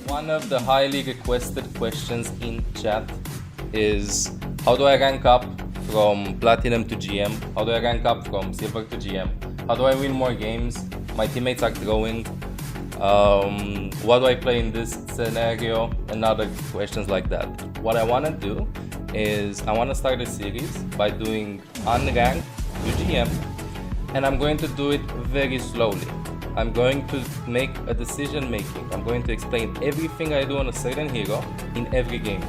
One of the highly requested questions in chat is how do I rank up from Platinum to GM? How do I rank up from Silver to GM? How do I win more games? My teammates are growing. What do I play in this scenario? And other questions like that. What I want to do is I want to start a series by doing unranked to GM, and I'm going to do it very slowly. I'm going to make a decision making. I'm going to explain everything I do on a certain hero in every game.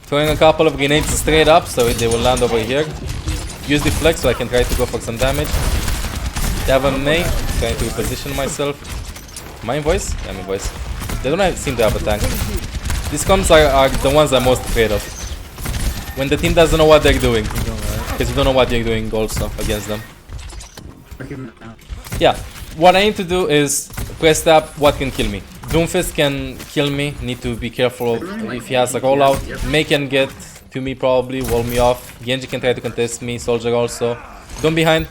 Throwing a couple of grenades straight up so they will land over here. Use the flex so I can try to go for some damage. They have a Mei, trying to reposition myself. My voice? Yeah, my voice. They don't seem to have a tank. These comps are the ones I'm most afraid of. When the team doesn't know what they're doing. Because you don't know what you're doing also against them. Yeah, what I need to do is press tab, what can kill me. Doomfist can kill me, need to be careful if he has a rollout. Mei can get to me probably, wall me off. Genji can try to contest me, Soldier also. Doom behind.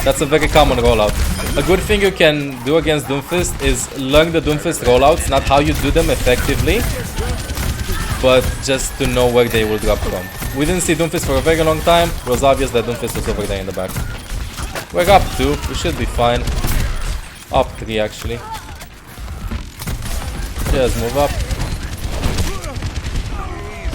That's a very common rollout. A good thing you can do against Doomfist is learn the Doomfist rollouts, not how you do them effectively, but just to know where they will drop from. We didn't see Doomfist for a very long time. It was obvious that Doomfist was over there in the back. We're up 2, we should be fine. Up 3 actually. Just move up.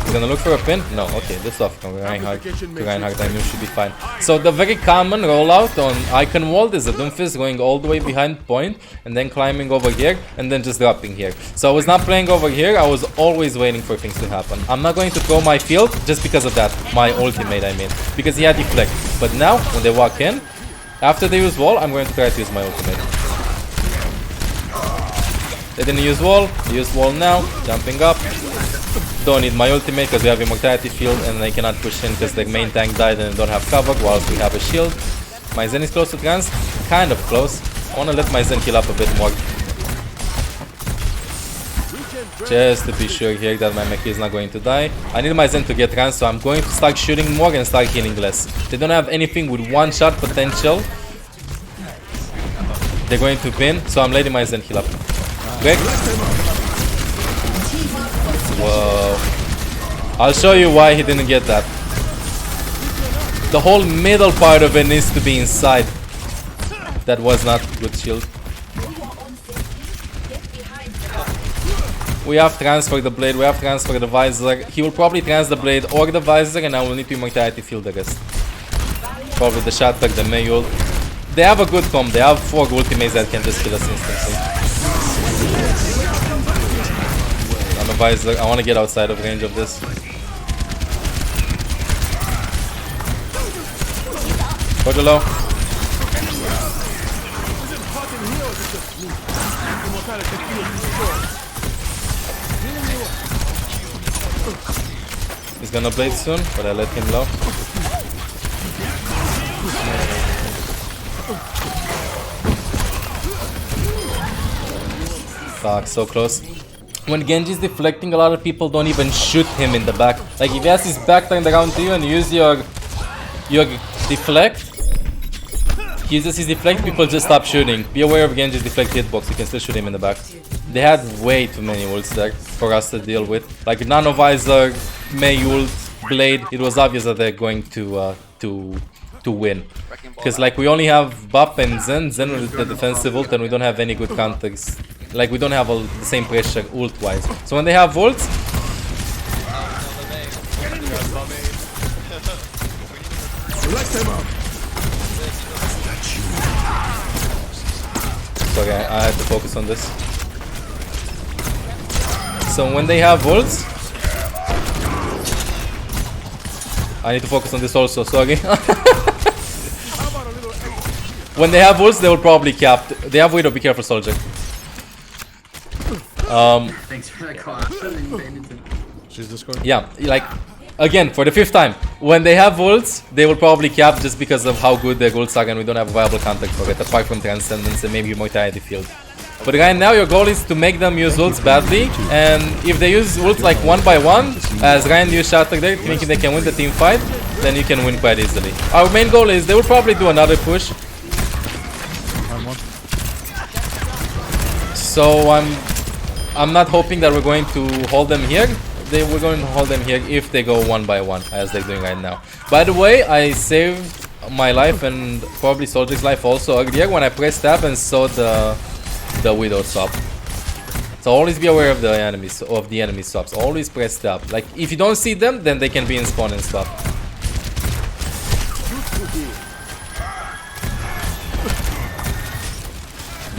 He's gonna look for a pin? No, okay, this off from Reinhardt to Reinhardt, I mean, should be fine. So the very common rollout on Icon Wall is a Doomfist going all the way behind point and then climbing over here and then just dropping here. So I was not playing over here, I was always waiting for things to happen. I'm not going to throw my field just because of that, my ultimate I mean, because he had deflect. But now, when they walk in, after they use wall, I'm going to try to use my ultimate. They didn't use wall, they used wall now, jumping up. Don't need my ultimate because we have Immortality Field and they cannot push in because their main tank died and they don't have cover whilst we have a shield. My Zen is close to Trans, kind of close. I want to let my Zen heal up a bit more. Just to be sure here that my Meki is not going to die. I need my Zen to get Trans, so I'm going to start shooting more and start healing less. They don't have anything with one shot potential. They're going to pin, so I'm letting my Zen heal up. Greg? Whoa. I'll show you why he didn't get that. The whole middle part of it needs to be inside. That was not good shield. We have transfer the blade, we have transfer the visor. He will probably trans the blade or the visor and I will need to Immortality Field the rest. Probably the Shatter, the Mei ult. They have a good comp, they have 4 ultimates that can just kill us instantly. Visor. I want to get outside of range of this. Go to low. He's gonna blade soon, but I let him low. Fuck, so close. When Genji is deflecting, a lot of people don't even shoot him in the back. Like if he has his back turned around to you and you use your deflect, he uses his deflect, people just stop shooting. Be aware of Genji's deflect hitbox, you can still shoot him in the back. They had way too many ults there for us to deal with. Like Nano Visor, Mei ult, Blade, it was obvious that they're going to win. Because like we only have Bap and Zen with the defensive ult and we don't have any good counters. Like we don't have the same pressure ult wise. So when they have ults, sorry, I had to focus on this. So when they have ults, I need to focus on this also, sorry. When they have ults, they will probably cap. They have Widow, be careful, Soldier. Thanks for that call. She's Discord? Yeah, like, again, for the 5th time. When they have ults, they will probably cap just because of how good their ults are and we don't have a viable contact for it, apart from Transcendence and maybe Mortality Field. But right now, your goal is to make them use ults badly, and if they use ults like 1 by 1, as Ryan used Shatter there, thinking they can win the team fight, then you can win quite easily. Our main goal is, they will probably do another push. So I'm not hoping that we're going to hold them here. We're going to hold them here if they go one by one, as they're doing right now. By the way, I saved my life and probably Soldier's life also earlier when I pressed tab and saw the Widow swap. So always be aware of the enemies, enemy swaps. Always press tab. Like if you don't see them, then they can be in spawn and stuff.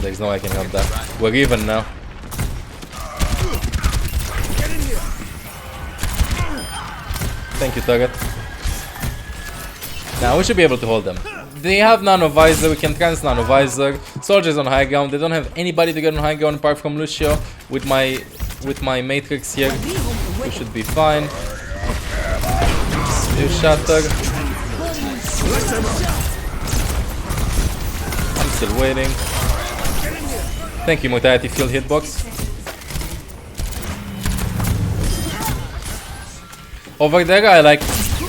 There's no way I can help that. We're even now. Thank you, Target. Now we should be able to hold them. They have Nano Visor, we can trans Nano Visor. Soldiers on high ground, they don't have anybody to get on high ground apart from Lucio. With my Matrix here, we should be fine. Still Shatter. I'm still waiting. Thank you, Mortality Field hitbox. Over there, I like.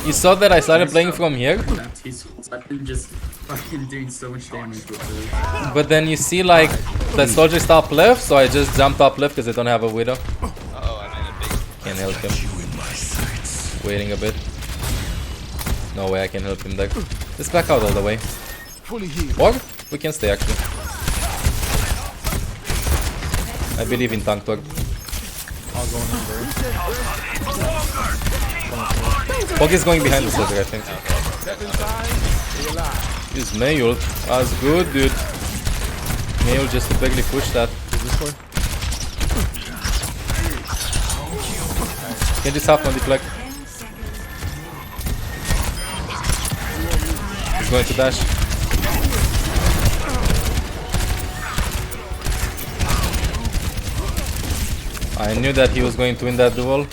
You saw that I started playing from here. Just fucking doing so much damage with it. But then you see like the soldiers top left, so I just jumped up left because I don't have a Widow. Can't help him. Waiting a bit. No way I can help him there. Just back out all the way. Or we can stay actually. I believe in tank talk. I'll go in there. Pog is going behind the soldier, I think. Use Mayul. That's good, dude. Mayul just to barely push that. Can just half on deflect. He's going to dash. I knew that he was going to win that duel.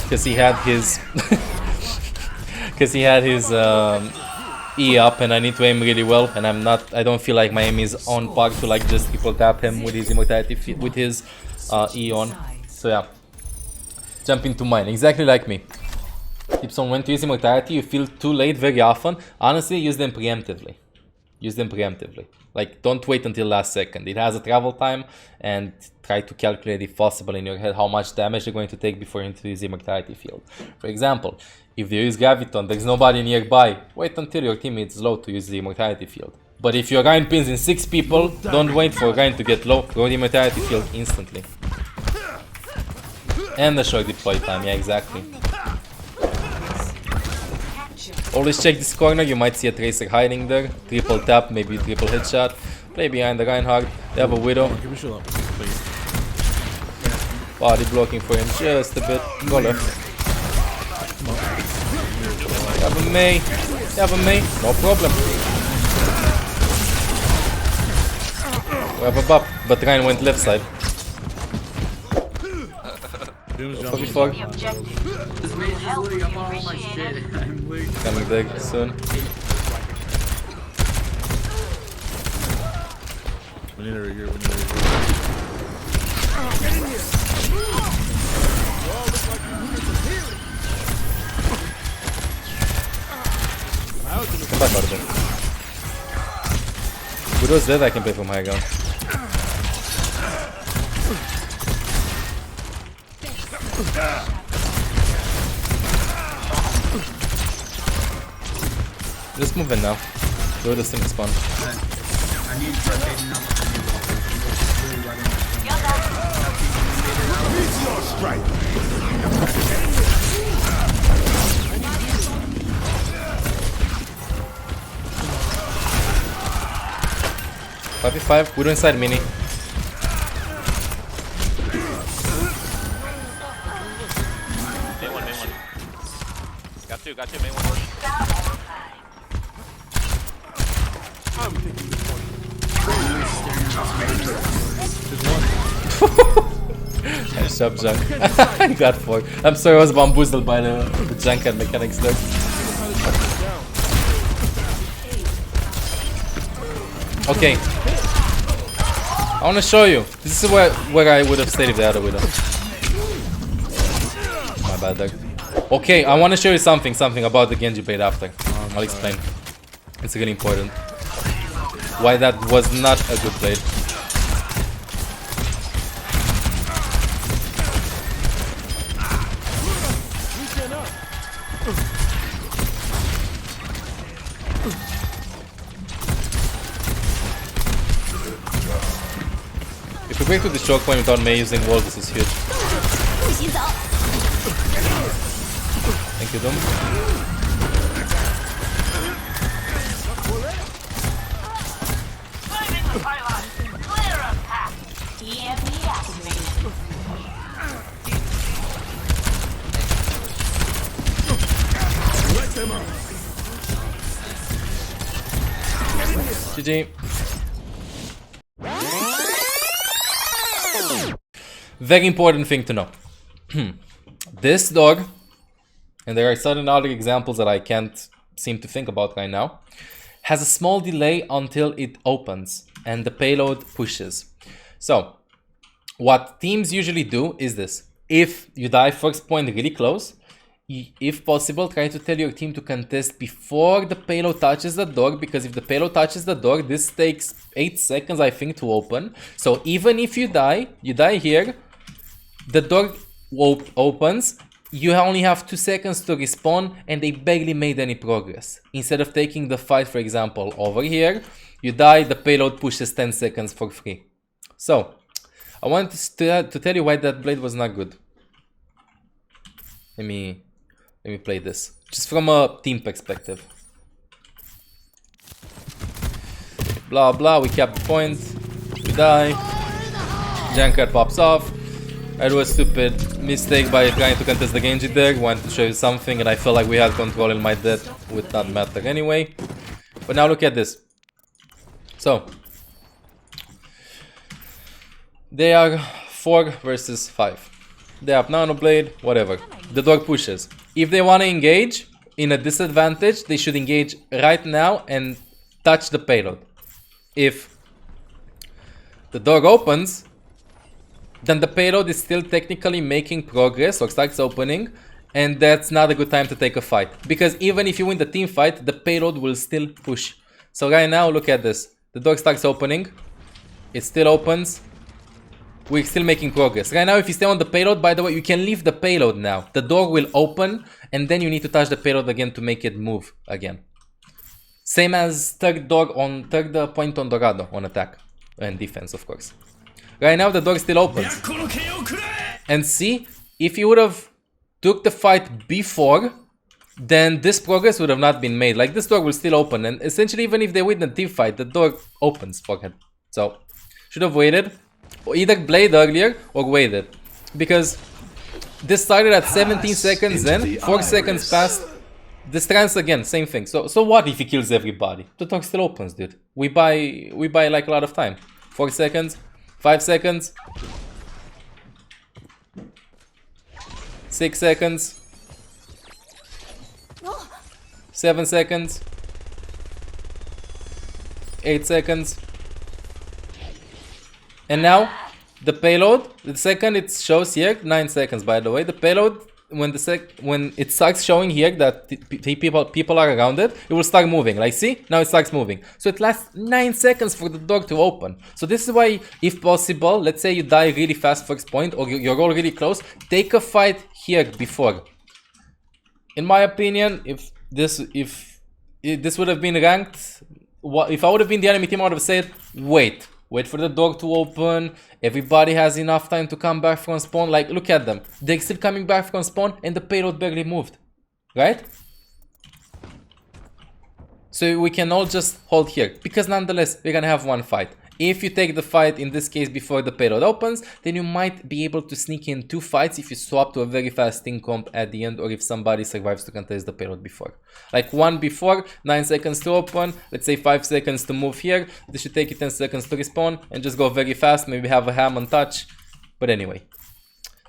Because he had his E up and I need to aim really well, and I don't feel like my aim is on par to like just triple tap him with his Immortality Field, with his E on. So yeah, jump into mine, exactly like me. Tips on when to use Immortality: you feel too late very often. Honestly, use them preemptively. Use them preemptively. Like, don't wait until last second. It has a travel time, and try to calculate if possible in your head how much damage you're going to take before you use Immortality Field. For example, if you use Graviton, there's nobody nearby, wait until your teammate is low to use the Immortality Field. But if your Rhine pins in 6 people, don't wait for Rhine to get low, throw the Immortality Field instantly. And the short deploy time, yeah, exactly. Always check this corner, you might see a Tracer hiding there. Triple tap, maybe triple headshot. Play behind the Reinhardt. They have a Widow. Body blocking for him just a bit. Go left. They have a Mei. They have a Mei. No problem. We have a BAP, but Ryan went left side. Before. Coming back soon. We need a rigger, Come back out of there. Widow's dead, I can play from high ground. Just move in now. Go to the sim spawn. Copy 5, Widow inside mini. Got two, main one. Nice job, Junk. I got 4. I'm sorry, I was bamboozled by the junk and mechanics there. Okay. I want to show you. This is where I would have stayed if they had a Widow. My bad there. Okay, I want to show you something about the Genji blade after. I'll explain. It's really important. Why that was not a good blade. If we break to the choke point without Mei using wall, this is huge. Thank you, Doom. GG. Very important thing to know. This dog, and there are certain other examples that I can't seem to think about right now, has a small delay until it opens and the payload pushes. So what teams usually do is this. If you die first point really close, if possible, try to tell your team to contest before the payload touches the door, because if the payload touches the door, this takes 8 seconds, I think, to open. So even if you die here, the door opens, you only have 2 seconds to respawn, and they barely made any progress. Instead of taking the fight, for example, over here, you die, the payload pushes 10 seconds for free. So, I wanted to tell you why that blade was not good. Let me play this, just from a team perspective. Blah blah, we kept the point, we die, Jankard pops off. I do a stupid mistake by trying to contest the Genji there, wanted to show you something and I felt like we had control in my death, would not matter anyway. But now look at this. So, they are 4 versus 5. They have Nano Blade, whatever. The dog pushes. If they want to engage in a disadvantage, they should engage right now and touch the payload. If the dog opens, then the payload is still technically making progress or starts opening, and that's not a good time to take a fight. Because even if you win the team fight, the payload will still push. So right now, look at this. The dog starts opening. It still opens. We're still making progress. Right now, if you stay on the payload, by the way, you can leave the payload now. The door will open, and then you need to touch the payload again to make it move again. Same as third point on Dorado on attack and defense, of course. Right now, the door still opens. And see, if you would have took the fight before, then this progress would have not been made. Like, this door will still open, and essentially, even if they win the team fight, the door opens for him. So, should have waited. Or either blade earlier or waited, because this started at 17 seconds in, 4 seconds passed. This trans again, same thing. So what if he kills everybody? The dog still opens, dude. We buy like a lot of time. 4 seconds, 5 seconds, 6 seconds, 7 seconds, 8 seconds. And now, the payload, the second it shows here, 9 seconds by the way, the payload, when it starts showing here that people are around it, it will start moving. Like, see? Now it starts moving. So it lasts 9 seconds for the door to open. So this is why, if possible, let's say you die really fast first point, or you're all really close, take a fight here before. In my opinion, if this would have been ranked, if I would have been the enemy team, I would have said, wait for the door to open, everybody has enough time to come back from spawn. Like, look at them, they're still coming back from spawn and the payload barely moved, right? So we can all just hold here, because nonetheless we're gonna have one fight. If you take the fight, in this case before the payload opens, then you might be able to sneak in 2 fights if you swap to a very fast team comp at the end, or if somebody survives to contest the payload before. Like, one before, 9 seconds to open, let's say 5 seconds to move here, this should take you 10 seconds to respawn, and just go very fast, maybe have a ham on touch. But anyway,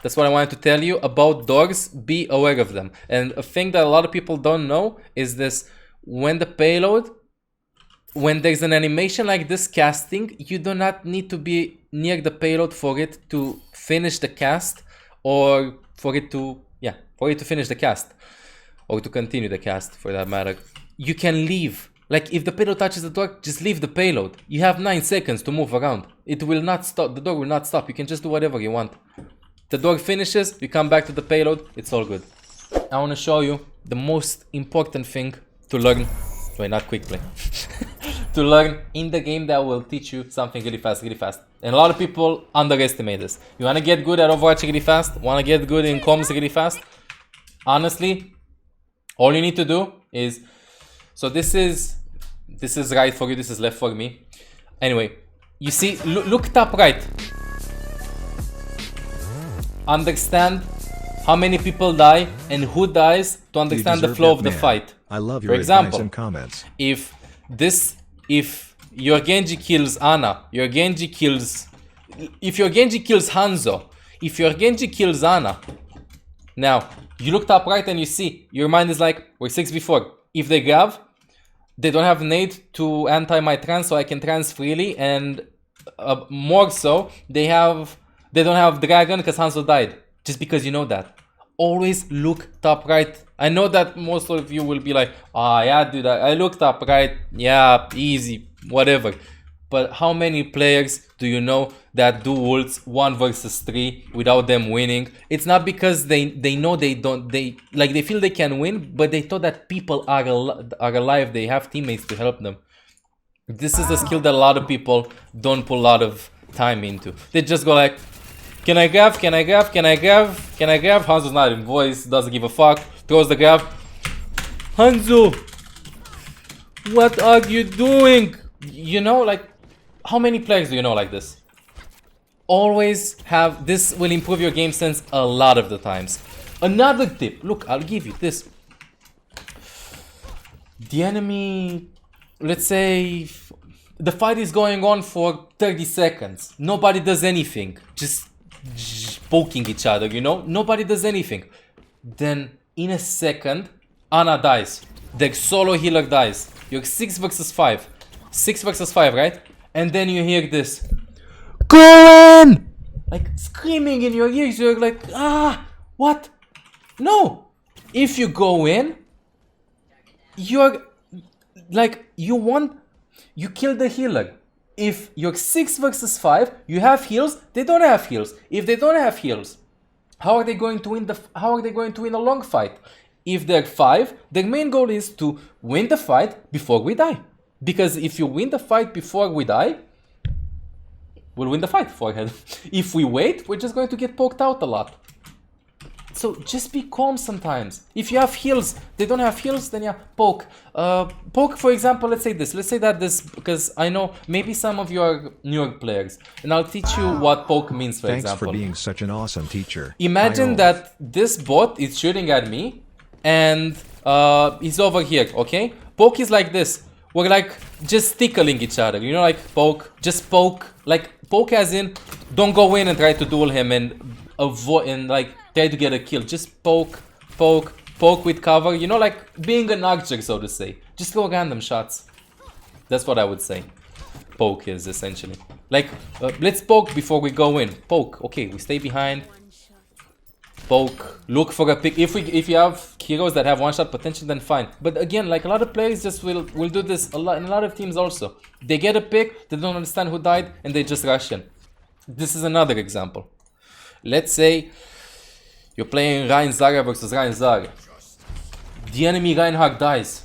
that's what I wanted to tell you about dogs. Be aware of them. And a thing that a lot of people don't know is this: when the payload, when there's an animation like this casting, you do not need to be near the payload for it to finish the cast, or for it to finish the cast, or to continue the cast for that matter. You can leave. Like, if the payload touches the door, just leave the payload. You have 9 seconds to move around. It will not stop. The door will not stop. You can just do whatever you want. The door finishes, you come back to the payload, it's all good. I want to show you the most important thing to learn, wait, not quickly, to learn in the game that will teach you something really fast, really fast. And a lot of people underestimate this. You want to get good at Overwatch really fast? Want to get good in comms really fast? Honestly, all you need to do is, so this is right for you, this is left for me. Anyway, you see, look top right. Understand how many people die and who dies to understand the flow of the fight. I love your For example, advice and comments. if your Genji kills Ana, your Genji kills, if your Genji kills Hanzo, if your Genji kills Ana, now you look top right and you see, your mind is like, we're 6v4. If they grab, they don't have nade to anti my trance, so I can trance freely, and more so, they don't have dragon because Hanzo died. Just because you know that. Always look top right. I know that most of you will be like, ah, yeah, dude, I looked top right. Yeah, easy, whatever. But how many players do you know that do ults 1 versus 3 without them winning? It's not because they know they feel they can win, but they thought that people are alive. They have teammates to help them. This is a skill that a lot of people don't put a lot of time into. They just go like, can I grab? Can I grab? Can I grab? Can I grab? Hanzo's not in voice, doesn't give a fuck. Throws the grab. Hanzo, what are you doing? You know, like, how many players do you know like this? Always have, this will improve your game sense a lot of the times. Another tip, look, I'll give you this. The enemy, let's say, the fight is going on for 30 seconds. Nobody does anything. Just poking each other, you know? Nobody does anything. Then, in a second, Ana dies. The solo healer dies. You're 6 versus 5. 6 versus 5, right? And then you hear this. Go in! Like, screaming in your ears. You're like, ah, what? No! If you go in, you're like, you kill the healer. If you're 6 versus 5, you have heals, they don't have heals. If they don't have heals, how are they going to win a long fight? If they're 5, their main goal is to win the fight before we die. Because if you win the fight before we die, we'll win the fight forehead. If we wait, we're just going to get poked out a lot. So just be calm sometimes. If you have heals, they don't have heals, then yeah, poke. Poke, for example, let's say this. Let's say that this, because I know maybe some of you are newer players, and I'll teach you what poke means, for example. Thanks for being such an awesome teacher. Imagine that this bot is shooting at me, and he's over here, okay? Poke is like this. We're like just tickling each other, you know, like poke, just poke. Like poke as in, don't go in and try to duel him and avoid and like try to get a kill. Just poke, poke, poke with cover, you know, like being an archer, so to say. Just go random shots. That's what I would say poke is essentially. Like, let's poke before we go in. Poke, okay, we stay behind. Poke, look for a pick. If you have heroes that have one shot potential, then fine. But again, like a lot of players just will do this a lot in a lot of teams also. They get a pick, they don't understand who died, and they just rush in. This is another example. Let's say you're playing Rein Zarya versus Rein Zarya. The enemy Reinhardt dies,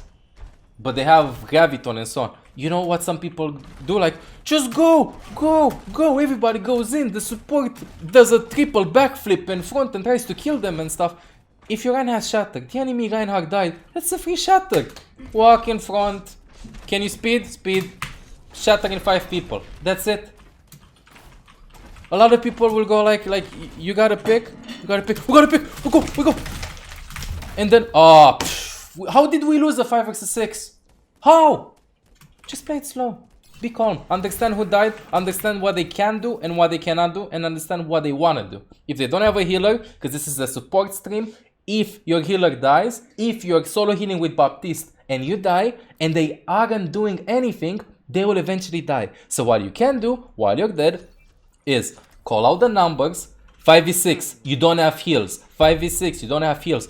but they have Graviton and so on. You know what some people do? Like, just go, go, go. Everybody goes in. The support does a triple backflip in front and tries to kill them and stuff. If your Rein has shattered, the enemy Reinhardt died, that's a free shatter. Walk in front. Can you speed? Speed. Shatter in 5 people. That's it. A lot of people will go like you gotta pick, we gotta pick, we go. And then, how did we lose a 5 versus 6? How? Just play it slow. Be calm. Understand who died, understand what they can do and what they cannot do, and understand what they wanna do. If they don't have a healer, because this is a support stream, if your healer dies, if you're solo healing with Baptiste and you die, and they aren't doing anything, they will eventually die. So what you can do while you're dead is call out the numbers. 5v6, you don't have heals. 5v6, you don't have heals.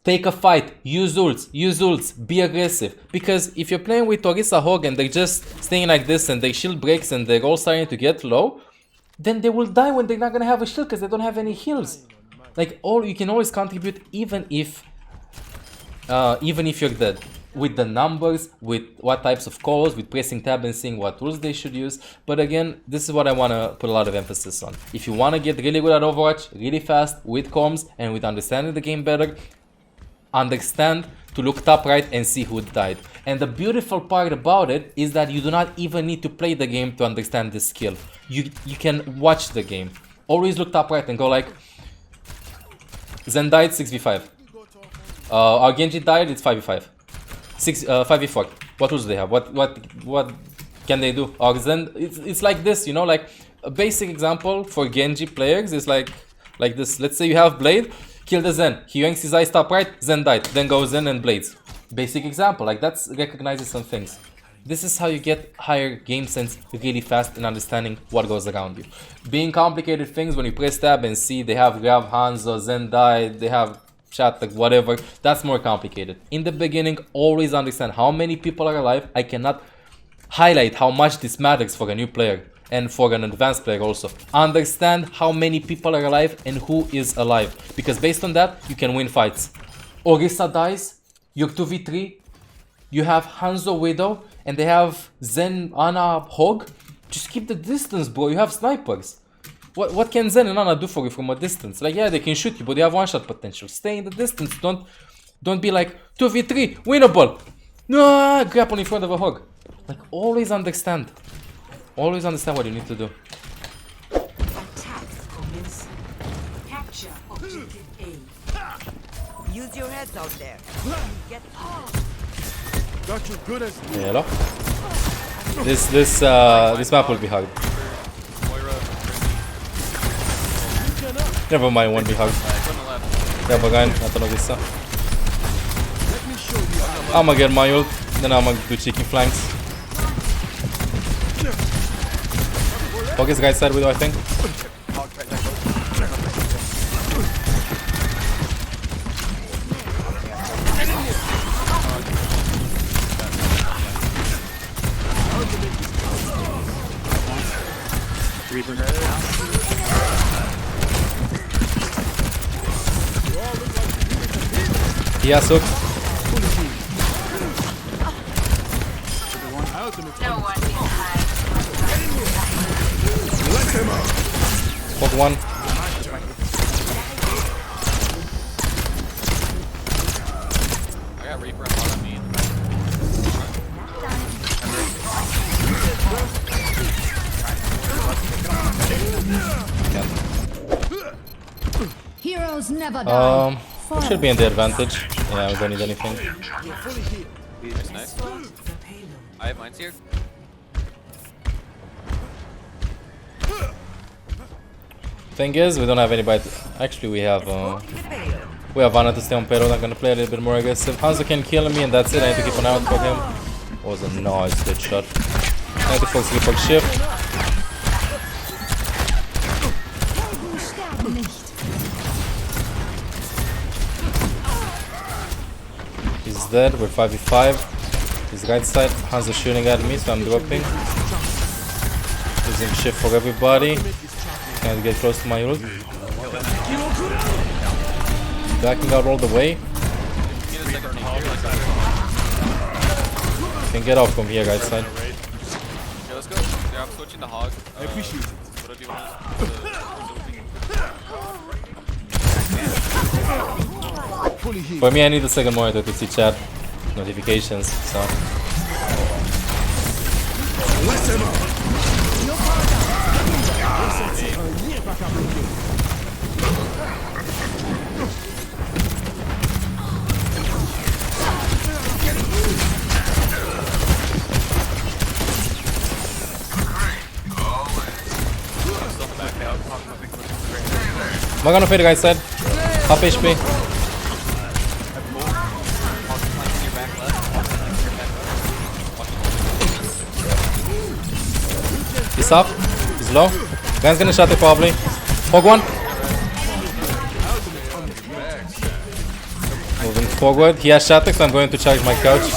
Take a fight, use ults, be aggressive. Because if you're playing with Orisa Hog and they're just staying like this and their shield breaks and they're all starting to get low, then they will die when they're not gonna have a shield because they don't have any heals. Like, you can always contribute even if even if you're dead. With the numbers, with what types of calls, with pressing tab and seeing what tools they should use. But again, this is what I want to put a lot of emphasis on. If you want to get really good at Overwatch, really fast, with comms, and with understanding the game better, understand to look top right and see who died. And the beautiful part about it is that you do not even need to play the game to understand this skill. You can watch the game. Always look top right and go like, Zen died 6v5. Our Genji died, it's 5v5. 5v4. What tools do they have? What can they do? Or Zen, it's like this, you know, like a basic example for Genji players is like this. Let's say you have Blade, kill the Zen. He yanks his eyes top right, Zen died. Then goes Zen and Blades. Basic example, like that's recognizes some things. This is how you get higher game sense really fast in understanding what goes around you. Being complicated things when you press tab and see they have grab Hanzo, Zen died, they have chat, like whatever, that's more complicated. In the beginning, always understand how many people are alive. I cannot highlight how much this matters for a new player and for an advanced player also. Understand how many people are alive and who is alive, because based on that, you can win fights. Orisa dies, you're 2v3, you have Hanzo Widow, and they have Zen, Ana, Hog. Just keep the distance, bro, you have snipers. What can Zen and Ana do for you from a distance? Like, yeah, they can shoot you, but they have one-shot potential. Stay in the distance. Don't be like 2v3, winnable. No, grapple in front of a hog. Like, always understand. Always understand what you need to do. Attack commence. Capture objective A. Use your heads out there. Get Got you good as Hello. This map will be hard. Never mind, won't be hard. Yeah, bagain, natanong isa. I'ma get my ult, then I'ma do cheeky flanks. Focus right side widow, I think. Yeah, so. Fog one. I got Reaper on me. Heroes never die. We should be in the advantage. Yeah, we don't need anything. That's nice. I have mines here. Thing is, we don't have anybody. Actually, we have Ana to stay on Payload. I'm gonna play a little bit more aggressive. Hanzo can kill me, and that's it. I need to keep an eye out for him. Was a nice headshot. 94 sleeper shift. He's dead. We're 5v5. He's right side. Hanzo shooting at me, so I'm dropping. Using shift for everybody. Can't get close to my ult. Backing out all the way. Can get off from here, right side. Yeah, let's go. Yeah, I'm switching to Hog. I appreciate it. What do you want? For me, I need a second monitor to see chat notifications, so. I'm gonna fade the guy's side. Half HP. He's up. He's low. Guy's gonna shot it probably. Hog one. Moving forward. He has Shatek, so I'm going to charge my couch.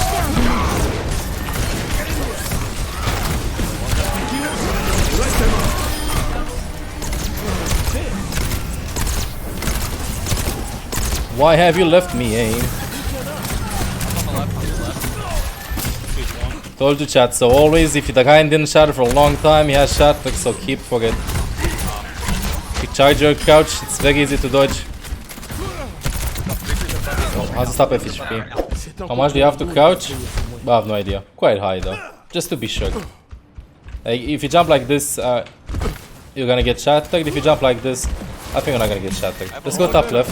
Why have you left me, aim? Told you, chat. So always, if the guy didn't shatter for a long time, he has shatter, so keep for it. If you charge your crouch, it's very easy to dodge. Oh, how's the stop FHP? How much do you have to crouch? I have no idea. Quite high though, just to be sure. Like, if you jump like this, you're gonna get shattered. If you jump like this, I think you're not gonna get shattered. Let's go top left.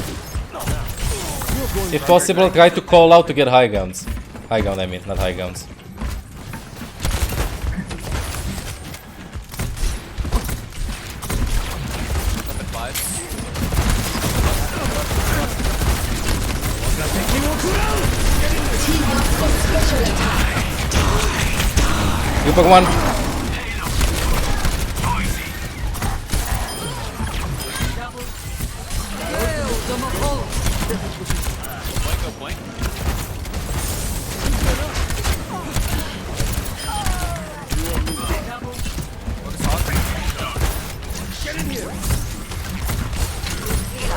If possible, try to call out to get high grounds. High ground, I mean, not high grounds. You pick one.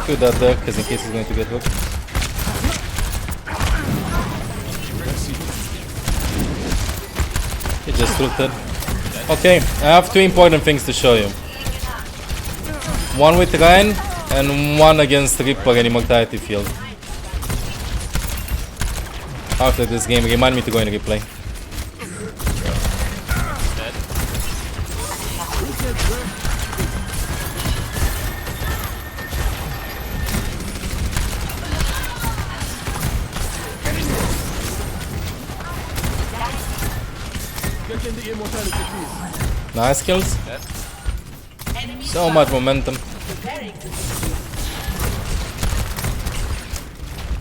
Do that there, because in case he's going to get hooked. He just ulted. Okay, I have two important things to show you. One with Ryan, and one against Reaper in Immortality Field. After this game, remind me to go in replay. The Immortality Field. Nice kills. So much momentum.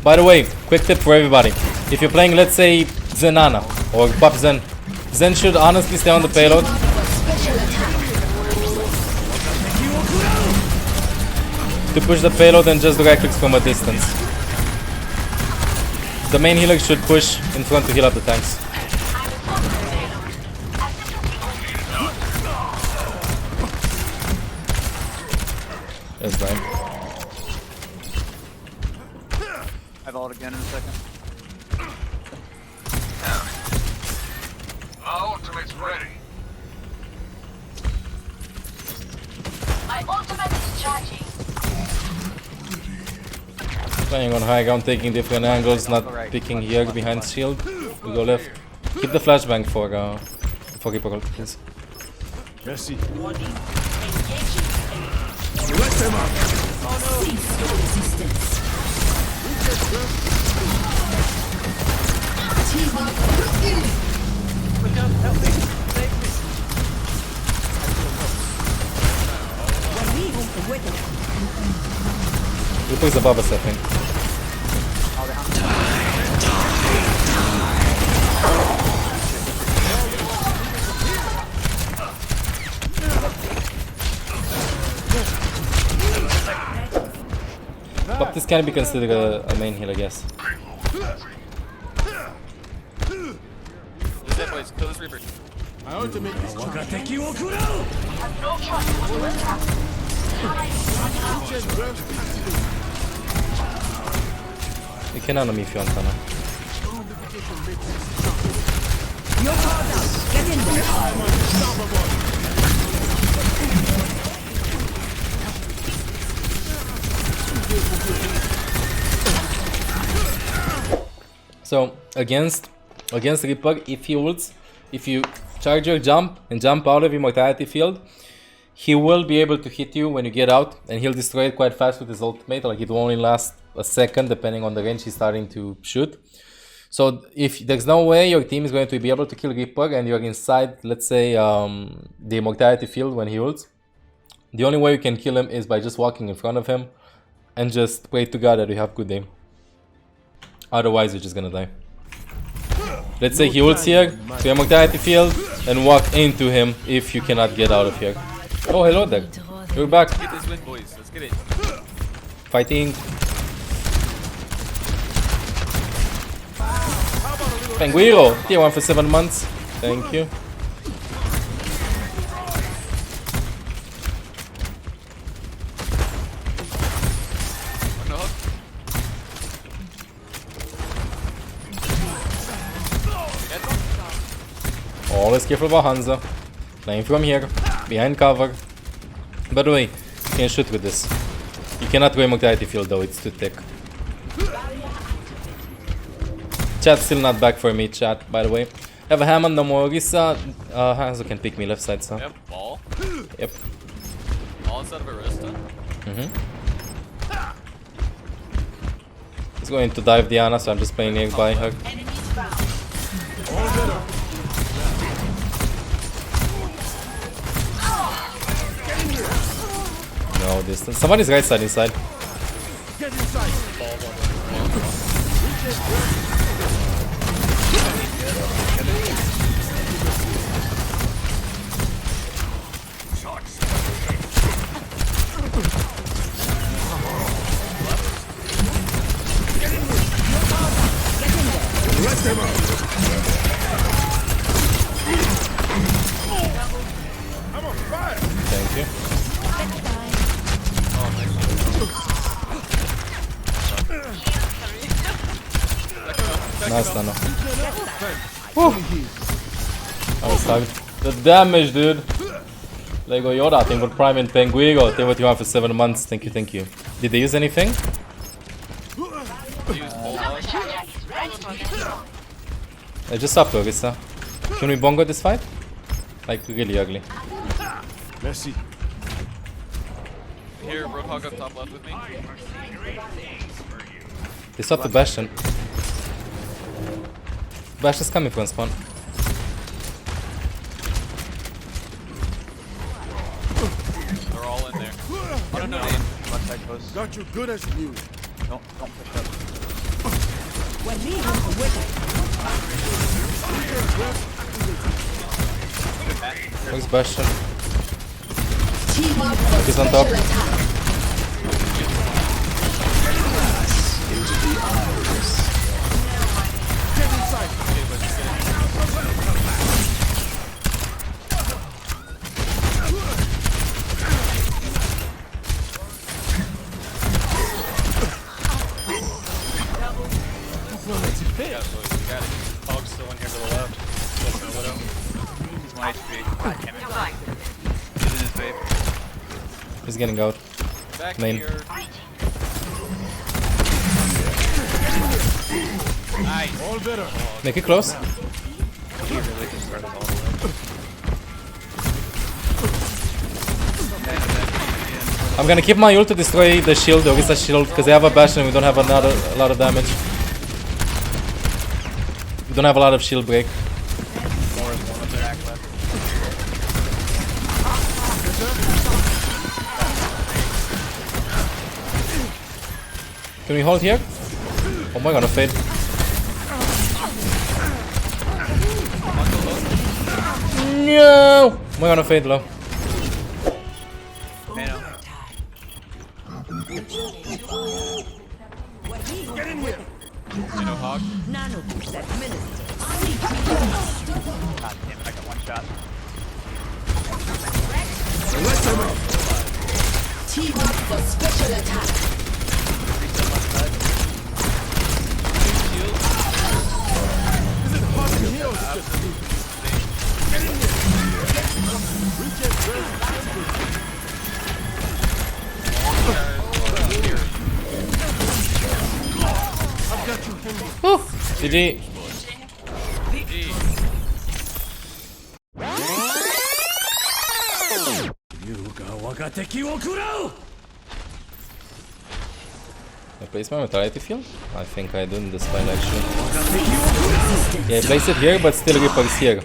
By the way, quick tip for everybody. If you're playing, let's say, Zenana or Pop Zen, Zen should honestly stay on the payload. To push the payload and just right clicks from a distance. The main healer should push in front to heal up the tanks. That's right. I've ult again in a second. My ultimate's ready. My ultimate is charging. Playing on high ground, taking different angles, not picking here behind shield. We go left. Keep the flashbang for Reaper, please. Merci. Cease your resistance. Reaper's above us, I think. Baptiste can be considered a main heal, I guess. Who's that, boys? Kill this Reaper. My ultimate is charged. You can enemy if you want, Tana. You're called out. Get in there. So against Reaper, if he ults, if you charge your jump and jump out of Immortality Field, he will be able to hit you when you get out, and he'll destroy it quite fast with his ultimate. Like, it will only last a second depending on the range he's starting to shoot. So if there's no way your team is going to be able to kill Reaper and you're inside, let's say, the Immortality Field when he ults, the only way you can kill him is by just walking in front of him and just pray to God that you have good aim. Otherwise, you're just gonna die. Let's say he ults here to Immortality Field and walk into him if you cannot get out of here. Oh, hello there. You're back. Get this win, boys. Let's get it. Fighting. Penguiro, tier 1 for 7 months. Thank you. No hook. Always careful about Hanzo. Playing from here, behind cover. By the way, you can shoot with this. You cannot go Immortality Field though, it's too thick. Chat's still not back for me, chat, by the way. Have a Hammond, no more Orisa. Hanzo can pick me left side, so. Yep, ball. Yep. Ball instead of Arista. He's going to dive Diana, so I'm just playing nearby her. No distance. Somebody's right side inside. Get inside. I'm on fire. Thank you. Nice, Nano. I was tagged. The damage, dude. Lego Yoda, thank you for Prime and Penguigo. Thank you what you want for 7 months. Thank you, thank you. Did they use anything? I just stopped Orisa. Can we bongo this fight? Like, really ugly. Merci. Here, Roadhog up top left with me. They stopped the Bastion. Bastion's coming from spawn. They're all in there. I don't know. Left side post. Got you good as new. Don't push up. Where's Bastion? He's on top. Hog's still in here to the left. That's no widow. He's 1 HP. He's in his vape. He's getting out. Back Main. here. Nice. All better. Make it close. He really just started all the way. I'm gonna keep my ult to destroy the shield, the Orisa shield, because they have a Bastion and we don't have a lot of damage. We don't have a lot of shield break. More than one of their act left. Can we hold here? Oh my god, a fade. No! Oh my god, a fade low. Mano. Get in here. You know, Hog. Nano boost administered. God damn it, I got one shot. Team up for special attack. Reset left side. GG. I place my Mortality Field? I think I do in this fight actually. Yeah, I place it here, but still Reaper's here.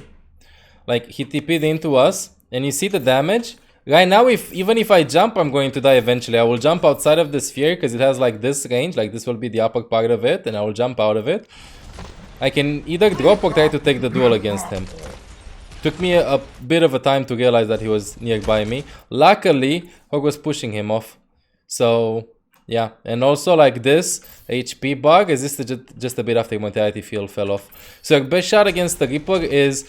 Like, he TP'd into us, and you see the damage? Right now, even if I jump, I'm going to die eventually. I will jump outside of the sphere, because it has like this range, like this will be the upper part of it, and I will jump out of it. I can either drop or try to take the duel against him. Took me a bit of a time to realize that he was nearby me. Luckily, Hog was pushing him off. So, yeah. And also, like this HP bug existed just a bit after Immortality Field fell off. So, your best shot against the Reaper is,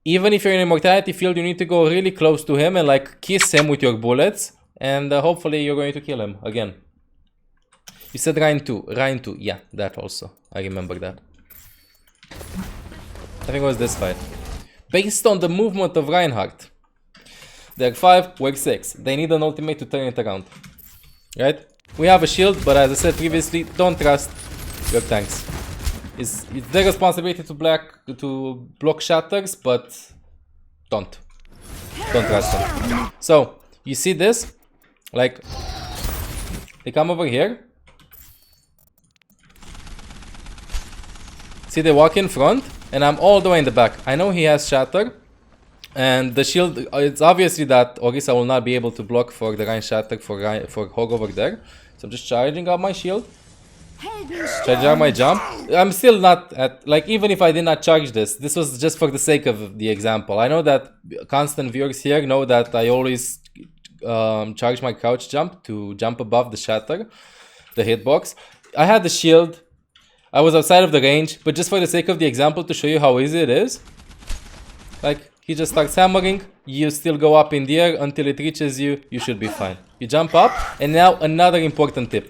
even if you're in Immortality Field, you need to go really close to him and like kiss him with your bullets. And hopefully you're going to kill him again. You said Rhine 2. Rhine 2. Yeah, that also. I remember that. I think it was this fight. based on the movement of Reinhardt. They're 5, we're 6. They need an ultimate to turn it around. Right? We have a shield, but as I said previously, don't trust your tanks. It's their responsibility to block shatters, but don't trust them. So you see this, like they come over here. See, they walk in front, and I'm all the way in the back. I know he has shatter, and the shield. It's obviously that Orisa will not be able to block for the Rein shatter for Hog over there. So I'm just charging up my shield. Charge out my jump. I'm still not at, like, even if I did not charge this was just for the sake of the example. I know that constant viewers here know that I always charge my crouch jump to jump above the shatter, the hitbox. I had the shield. I was outside of the range, but just for the sake of the example to show you how easy it is. Like, he just starts hammering, you still go up in the air until it reaches you, you should be fine. You jump up, and now another important tip.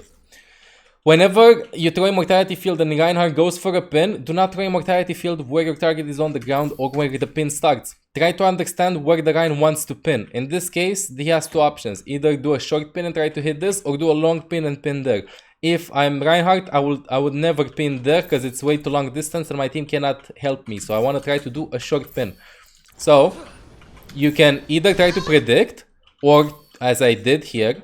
Whenever you throw Immortality Field and Reinhardt goes for a pin, do not throw Immortality Field where your target is on the ground or where the pin starts. Try to understand where the Rein wants to pin. In this case, he has two options. Either do a short pin and try to hit this, or do a long pin and pin there. If I'm Reinhardt, I would never pin there because it's way too long distance and my team cannot help me. So I want to try to do a short pin. So you can either try to predict, or as I did here,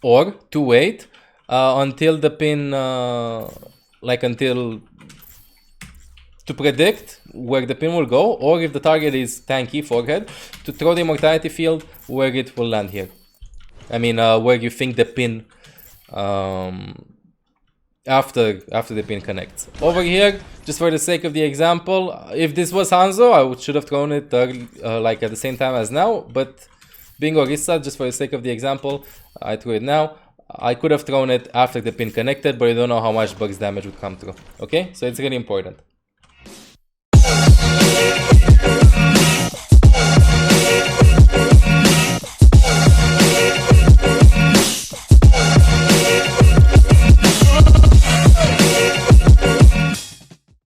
or to wait until the pin, to predict where the pin will go, or if the target is tanky forehead, to throw the Immortality Field where it will land here. I mean, where you think the pin after the pin connects. Over here, just for the sake of the example, if this was Hanzo, I should have thrown it like at the same time as now, but being Orisa, just for the sake of the example, I threw it now. I could have thrown it after the pin connected, but I don't know how much bugs damage would come through. Okay, so it's really important.